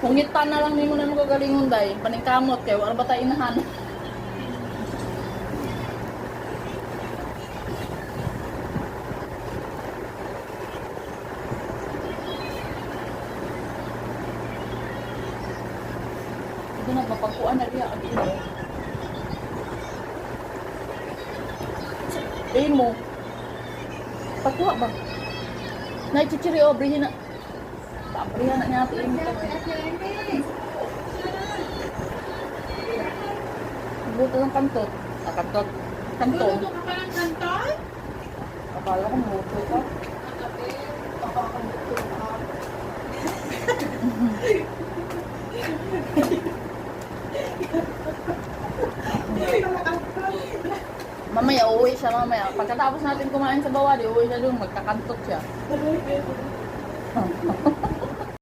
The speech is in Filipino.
Hungitan na lang nimo na mo kagalingon day. Paningkamot kay wala ba tayo inahan. Ito na mapagkuan na riya ang ilo. Mo. Pagkuha ba? Naichichiri o brihin na. Brihin na niya ating imo. Buto ng kantot. Kantot. Kanton. Buto ka pa ng kanton? Akala ko buto ka. Mamaya uwi siya mamaya. Pagkatapos natin kumain sa bawali, uwi siya doon. Magkakantot siya.